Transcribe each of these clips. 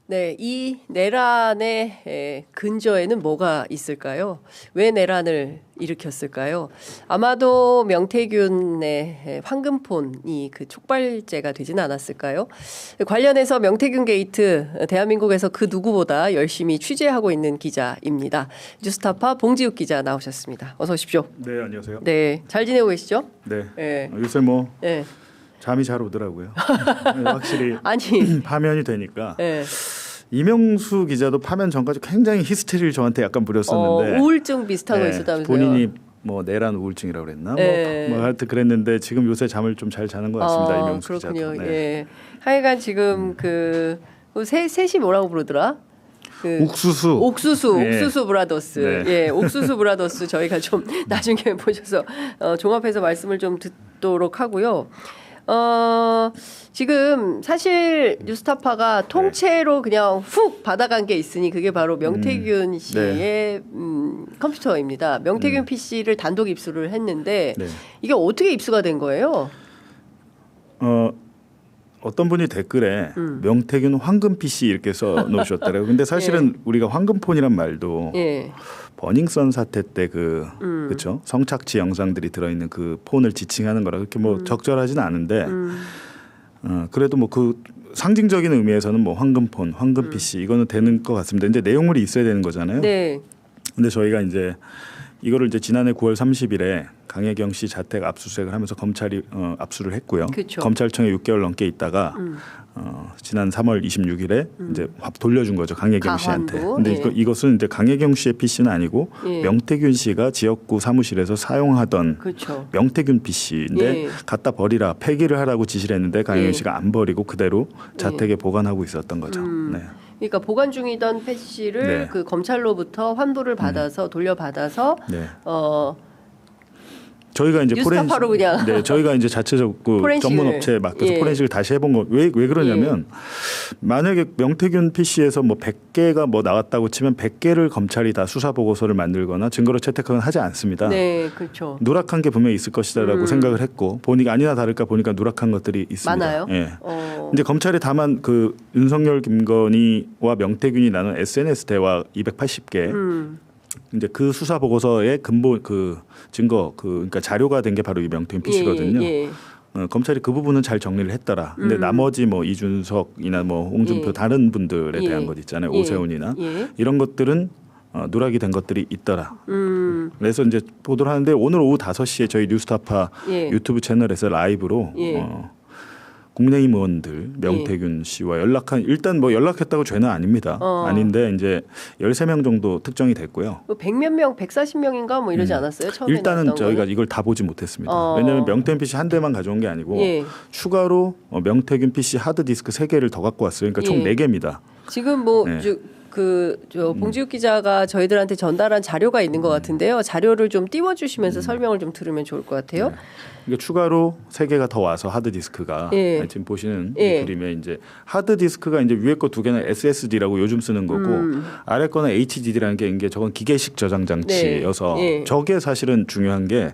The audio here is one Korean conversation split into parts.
네, 이 내란의 근저에는 뭐가 있을까요? 왜 내란을 일으켰을까요? 아마도 명태균의 황금폰이 그 촉발제가 되진 않았을까요? 관련해서 명태균 게이트 대한민국에서 그 누구보다 열심히 취재하고 있는 기자입니다. 뉴스타파 봉지욱 기자 나오셨습니다. 어서 오십시오. 네, 안녕하세요. 네, 잘 지내고 계시죠? 네. 네. 요새 뭐 네. 잠이 잘 오더라고요. 확실히 아니 파면이 되니까. 네. 이명수 기자도 파면 전까지 굉장히 히스테리를 저한테 약간 부렸었는데 우울증 비슷한 거 있었다면서요? 본인이 뭐 내란 우울증이라고 그랬나? 네. 뭐 하여튼 그랬는데 지금 요새 잠을 좀 잘 자는 것 같습니다. 이명수 그렇군요. 기자도. 네. 예. 하여간 지금 셋이 뭐라고 부르더라? 옥수수. 예. 옥수수 브라더스. 네. 예, 옥수수 브라더스 저희가 좀 나중에 보셔서 종합해서 말씀을 좀 듣도록 하고요. 지금 사실 뉴스타파가 통째로 그냥 훅 받아간 게 있으니 그게 바로 명태균 씨의 컴퓨터입니다. 명태균 PC를 단독 입수를 했는데 이게 어떻게 입수가 된 거예요? 어떤 분이 댓글에 명태균 황금 PC 이렇게 써 놓으셨더라고요. 근데 사실은 우리가 황금폰이란 말도 버닝썬 사태 때 그렇죠? 성착취 영상들이 들어있는 그 폰을 지칭하는 거라 그렇게 뭐 적절하지는 않은데 그래도 뭐 그 상징적인 의미에서는 뭐 황금폰, 황금 PC 이거는 되는 것 같습니다. 이제 내용물이 있어야 되는 거잖아요. 네. 근데 저희가 이제 이거를 이제 지난해 9월 30일에 강혜경 씨 자택 압수수색을 하면서 검찰이 압수를 했고요. 그쵸. 검찰청에 6개월 넘게 있다가 지난 3월 26일에 이제 돌려준 거죠, 강혜경 씨한테. 근데 이것은 이제 강혜경 씨의 PC는 아니고 명태균 씨가 지역구 사무실에서 사용하던 그쵸. 명태균 PC인데 갖다 버리라, 폐기를 하라고 지시를 했는데 강혜경 씨가 안 버리고 그대로 자택에 보관하고 있었던 거죠. 네. 그러니까 보관 중이던 PC를 그 검찰로부터 환불을 받아서 돌려받아서 저희가 이제 뉴스타파로 그냥 저희가 이제 자체적으로 전문 업체에 맡겨서 포렌식을 다시 해본 거 왜 그러냐면 만약에 명태균 PC에서 뭐 100개가 뭐 나왔다고 치면 100개를 검찰이 다 수사 보고서를 만들거나 증거로 채택하거나 하지 않습니다. 네, 그렇죠. 누락한 게 분명히 있을 것이다라고 생각을 했고 보니까 아니나 다를까 보니까 누락한 것들이 있습니다. 많아요? 예. 근데 검찰이 다만 그 윤석열, 김건희와 명태균이 나눈 SNS 대화 280개 이제 그 수사 보고서의 근본 그 증거 그러니까 자료가 된 게 바로 이 명태균 PC거든요. 검찰이 그 부분은 잘 정리를 했더라. 근데 나머지 뭐 이준석이나 뭐 홍준표 다른 분들에 대한 것 있잖아요. 오세훈이나 이런 것들은 누락이 된 것들이 있더라. 그래서 이제 보도를 하는데 오늘 오후 5시에 저희 뉴스타파 유튜브 채널에서 라이브로 국민의힘 의원들 명태균 씨와 일단 뭐 연락했다고 죄는 아닙니다. 아닌데 이제 13명 정도 특정이 됐고요. 100몇 명, 140명인가 뭐 이러지 않았어요? 처음에 일단은 저희가 이걸 다 보지 못했습니다. 왜냐하면 명태균 PC 한 대만 가져온 게 아니고 추가로 명태균 PC 하드디스크 3개를 더 갖고 왔어요. 그러니까 총 4개입니다. 지금 뭐 봉지욱 기자가 저희들한테 전달한 자료가 있는 것 같은데요. 자료를 좀 띄워주시면서 설명을 좀 들으면 좋을 것 같아요. 그러니까 추가로 3개가 더 와서 하드디스크가 지금 보시는 이 그림에 이제 하드디스크가 이제 위에 거 2개는 SSD라고 요즘 쓰는 거고 아래 거는 HDD라는 게 이게 저건 기계식 저장 장치여서 저게 사실은 중요한 게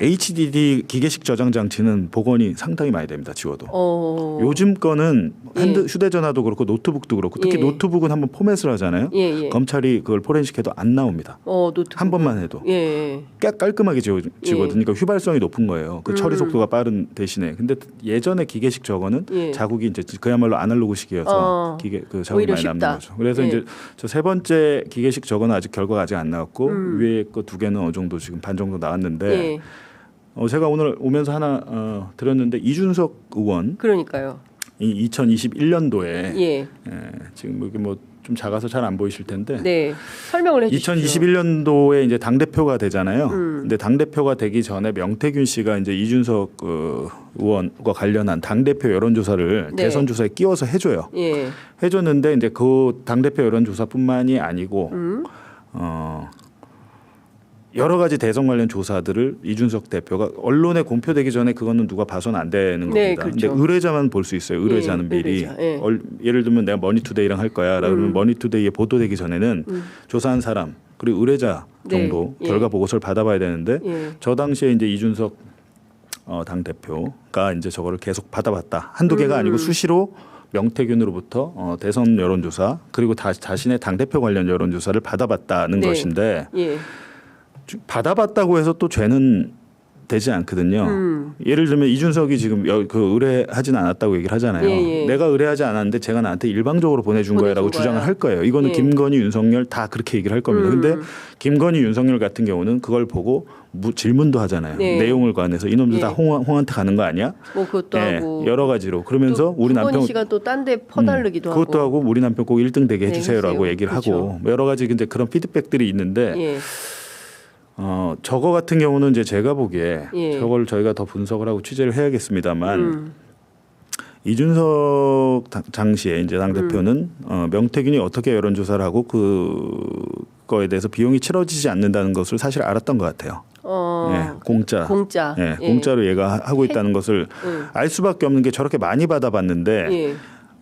HDD 기계식 저장 장치는 복원이 상당히 많이 됩니다. 지워도. 요즘 거는 휴대전화도 그렇고 노트북도 그렇고 특히 노트북은 한번 포맷을 하잖아요. 검찰이 그걸 포렌식해도 안 나옵니다. 한 번만 해도 깔끔하게 지우거든요. 그러니까 휘발성이 높은 거예요. 그 처리 속도가 빠른 대신에. 근데 예전에 기계식 저거는 자국이 이제 그야말로 아날로그식이어서 그 자국이 많이 남는 거죠. 그래서 이제 저 3번째 기계식 저거는 아직 결과가 아직 안 나왔고 위에 거 2개는 어느 정도 지금 반 정도 나왔는데 제가 오늘 오면서 하나 드렸는데 이준석 의원 그러니까요. 이 2021년도에 지금 여기 뭐 좀 작아서 잘 안 보이실 텐데 설명을 해주십시오. 2021년도에 이제 당 대표가 되잖아요. 근데 당 대표가 되기 전에 명태균 씨가 이제 이준석 의원과 관련한 당 대표 여론조사를 대선 조사에 끼워서 해줘요. 해줬는데 이제 그 당 대표 여론조사뿐만이 아니고 여러 가지 대선 관련 조사들을 이준석 대표가 언론에 공표되기 전에 그거는 누가 봐서는 안 되는 겁니다. 그렇죠. 근데 의뢰자만 볼 수 있어요. 의뢰자는 미리. 예를 들면 내가 머니투데이랑 할 거야. 그러면 머니투데이에 보도되기 전에는 조사한 사람 그리고 의뢰자 정도 결과 보고서를 받아봐야 되는데 저 당시에 이제 이준석 당 대표가 이제 저거를 계속 받아봤다. 한두 개가 아니고 수시로 명태균으로부터 대선 여론조사 그리고 자신의 당대표 관련 여론조사를 받아봤다는 네. 것인데 예. 받아봤다고 해서 또 죄는 되지 않거든요. 예를 들면 이준석이 지금 의뢰하지는 않았다고 얘기를 하잖아요. 예. 내가 의뢰하지 않았는데 제가 나한테 일방적으로 보내준 거야라고 주장을 할 거예요. 이거는 예. 김건희, 윤석열 다 그렇게 얘기를 할 겁니다. 근데 김건희, 윤석열 같은 경우는 그걸 보고 질문도 하잖아요. 네. 내용을 관해서 이놈들 예. 다 홍한테 가는 거 아니야? 뭐 그것도 하고 여러 가지로 그러면서 우리 남편 씨가 또 딴 데 퍼날르기도 하고 그것도 하고 우리 남편 꼭 1등 되게 네, 해주세요라고 해주세요. 얘기를 그렇죠. 하고 여러 가지 이제 그런 피드백들이 있는데 예. 저거 같은 경우는 이제 제가 보기에 예. 저걸 저희가 더 분석을 하고 취재를 해야겠습니다만 이준석 당시에 이제 당 대표는 명태균이 어떻게 여론조사를 하고 그거에 대해서 비용이 치러지지 않는다는 것을 사실 알았던 것 같아요. 예, 공짜. 예, 예. 공짜로 얘가 하고 있다는 것을 알 수밖에 없는 게 저렇게 많이 받아봤는데. 예.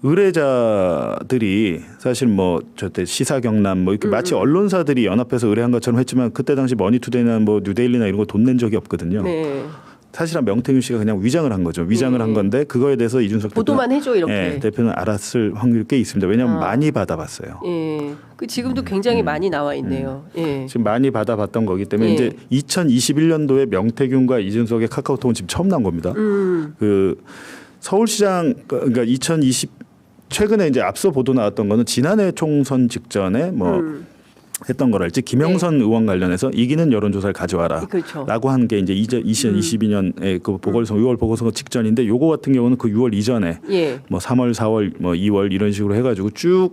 의뢰자들이 사실 뭐 저때 시사경남 뭐 이렇게 마치 언론사들이 연합해서 의뢰한 것처럼 했지만 그때 당시 머니투데이나 뭐 뉴데일리나 이런 거 돈 낸 적이 없거든요. 네. 사실은 명태균 씨가 그냥 위장을 한 거죠. 위장을 한 건데 그거에 대해서 이준석 보도만 해줘 이렇게. 예, 대표는 알았을 확률이 꽤 있습니다. 왜냐하면 많이 받아봤어요. 예. 그 지금도 굉장히 많이 나와 있네요. 예. 지금 많이 받아봤던 거기 때문에 예. 이제 2021년도에 명태균과 이준석의 카카오톡은 지금 처음 나온 겁니다. 그 서울시장 그러니까 최근에 이제 앞서 보도 나왔던 거는 지난해 총선 직전에 뭐 했던 거랄지 김영선 의원 관련해서 이기는 여론조사를 가져와라. 그렇죠. 라고 한 게 이제 2022년에 그 보궐선거 6월 보궐선거 직전인데 요거 같은 경우는 그 6월 이전에 예. 뭐 3월, 4월, 뭐 2월 이런 식으로 해가지고 쭉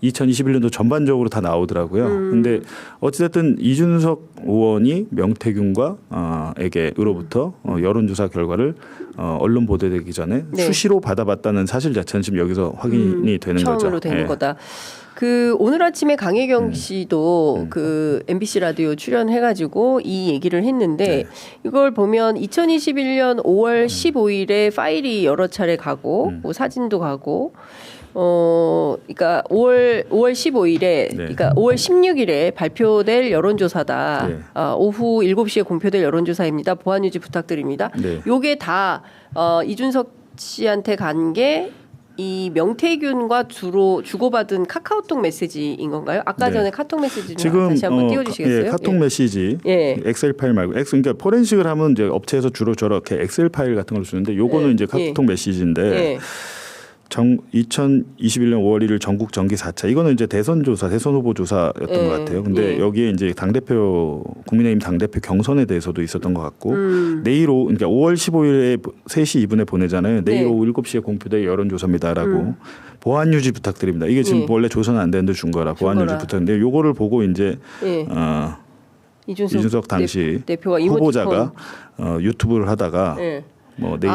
2021년도 전반적으로 다 나오더라고요. 근데 어찌됐든 이준석 의원이 명태균과 에게로부터 여론조사 결과를 언론 보도되기 전에 네. 수시로 받아봤다는 사실 자체는 지금 여기서 확인이 되는 거죠. 처음으로 되는 예. 거다. 그 오늘 아침에 강혜경 씨도 그 MBC 라디오 출연해가지고 이 얘기를 했는데 네. 이걸 보면 2021년 5월 15일에 파일이 여러 차례 가고 뭐 사진도 가고. 그러니까 5월 15일에, 네. 그러니까 5월 16일에 발표될 여론조사다. 네. 오후 7시에 공표될 여론조사입니다. 보안 유지 부탁드립니다. 네. 요게 다 이준석 씨한테 간 게 이 명태균과 주로 주고받은 카카오톡 메시지인 건가요? 아까 네. 전에 카톡 메시지 좀 지금 다시 한번 띄워주시겠어요? 예, 카톡 메시지 예. 엑셀 파일 말고 그러니까 포렌식을 하면 이제 업체에서 주로 저렇게 엑셀 파일 같은 걸 쓰는데 요거는 예. 이제 카톡 메시지인데 예. 2021년 5월 1일 전국 정기 4차 이거는 이제 대선 후보 조사였던 것 같아요. 근데 예. 여기에 이제 당대표 국민의힘 당대표 경선에 대해서도 있었던 것 같고 내일 오후 그러니까 5월 15일에 3시 2분에 보내잖아요. 내일 네. 오후 7시에 공표될 여론조사입니다라고 보안 유지 부탁드립니다. 이게 지금 예. 원래 조사는 안 되는데 준 거라 보안 유지 부탁드립니다. 요거를 보고 이제 예. 이준석 당시 대표가 후보자가 유튜브를 하다가 예. 뭐 내일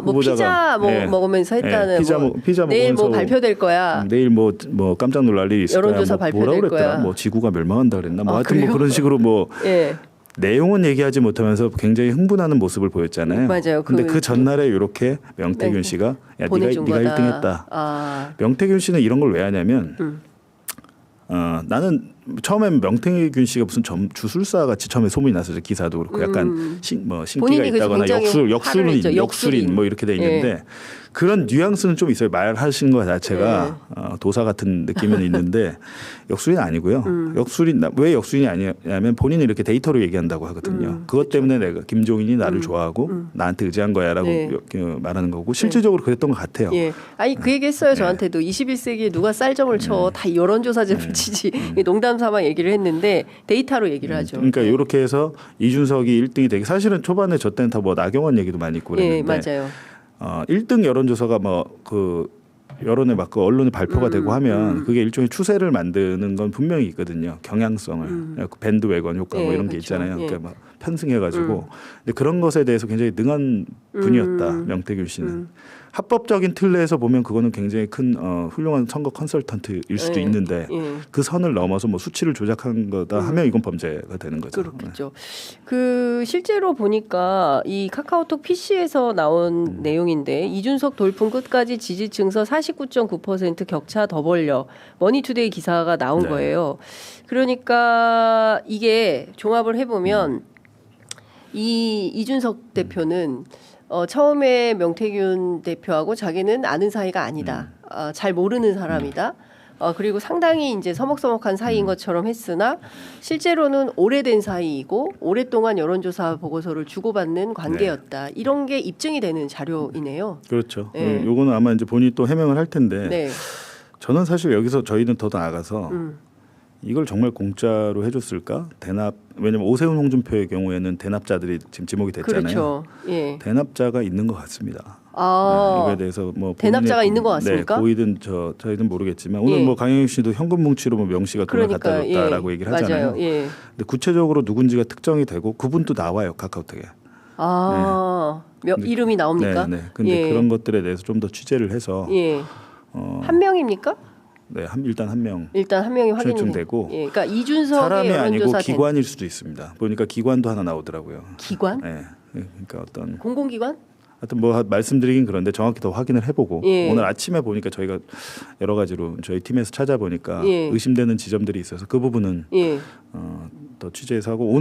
뭐 피자 예. 먹으면서 했다는 피자 내일 뭐 먹으면서 발표될 거야. 내일 뭐 깜짝 놀랄 일이 있을 거야. 여론조사 발표될 뭐라고 그랬더라. 거야. 뭐 지구가 멸망한다 그랬나. 뭐 하여튼 그래요? 뭐 그런 식으로 뭐 예. 내용은 얘기하지 못하면서 굉장히 흥분하는 모습을 보였잖아요. 맞아요. 근데 그 전날에 이렇게 명태균 네. 씨가 야 네가 보내준 1등했다. 아. 명태균 씨는 이런 걸 왜 하냐면 나는 처음엔 명태균 씨가 무슨 주술사 같이 처음에 소문이 났었죠. 기사도 그렇고 약간 신기가 본인이 그래서 있다거나 굉장히 화를 냈죠. 역술인 뭐 이렇게 돼 있는데 그런 뉘앙스는 좀 있어요. 말하신 거 자체가 도사 같은 느낌은 있는데 역술인 아니고요. 왜 역술인이 아니냐면 본인이 이렇게 데이터로 얘기한다고 하거든요. 그것 때문에 내가 김종인이 나를 좋아하고 나한테 의지한 거야라고 말하는 거고 실질적으로 그랬던 것 같아요. 예. 아니 그 얘기했어요. 저한테도 21세기에 누가 쌀점을 쳐 다 여론조사제를 치지 농담 삼아 얘기를 했는데 데이터로 얘기를 하죠. 그러니까 이렇게 해서 이준석이 1등이 되게 사실은 초반에 저 때는 다 뭐 나경원 얘기도 많이 있고 그랬는데 예, 맞아요. 1등 여론조사가 뭐 그 여론에 맞고 언론에 발표가 되고 하면 그게 일종의 추세를 만드는 건 분명히 있거든요. 경향성을 밴드웨건 효과 뭐 이런 게 그렇죠. 있잖아요. 그러니까 막 편승해가지고 근데 그런 것에 대해서 굉장히 능한 분이었다. 명태균 씨는 합법적인 틀 내에서 보면 그거는 굉장히 큰 훌륭한 선거 컨설턴트일 수도 있는데 그 선을 넘어서 뭐 수치를 조작한 거다 하면 이건 범죄가 되는 거죠. 그렇겠죠. 그 실제로 보니까 이 카카오톡 PC에서 나온 내용인데 이준석 돌풍 끝까지 지지층서 49.9% 격차 더 벌려 머니투데이 기사가 나온 거예요. 그러니까 이게 종합을 해보면 이 이준석 대표는 처음에 명태균 대표하고 자기는 아는 사이가 아니다. 잘 모르는 사람이다. 그리고 상당히 이제 서먹서먹한 사이인 것처럼 했으나 실제로는 오래된 사이이고 오랫동안 여론조사 보고서를 주고받는 관계였다. 이런 게 입증이 되는 자료이네요. 그렇죠. 요거는 아마 이제 본인이 또 해명을 할 텐데 네. 저는 사실 여기서 저희는 더 나아가서 이걸 정말 공짜로 해줬을까? 대납 왜냐면 오세훈 홍준표의 경우에는 대납자들이 지금 지목이 됐잖아요. 그렇죠. 예. 대납자가 있는 것 같습니다. 아, 이거에 대해서 뭐 대납자가 있는 것 같습니까? 네, 고의든 저희는 모르겠지만 오늘 예. 뭐 강영희 씨도 현금 뭉치로 뭐 명시가 돈을 갖다 줬다라고 얘기를 하잖아요. 맞아요. 예. 근데 구체적으로 누군지가 특정이 되고 그분도 나와요 카카오톡에. 이름이 나옵니까? 네. 근데 그런 것들에 대해서 좀 더 취재를 해서 한 명입니까? 네, 일단 한 명. 일단 한 명이 확인이 되고. 예, 그러니까 이준석의 사람이 아니고 여론조사 기관일 수도 있습니다. 보니까 기관도 하나 나오더라고요. 기관? 네, 그러니까 어떤 공공기관? 하여튼 뭐 말씀드리긴 그런데 정확히 더 확인을 해보고 예. 오늘 아침에 보니까 저희가 여러 가지로 저희 팀에서 찾아보니까 예. 의심되는 지점들이 있어서 그 부분은 더 취재해서 하고 오늘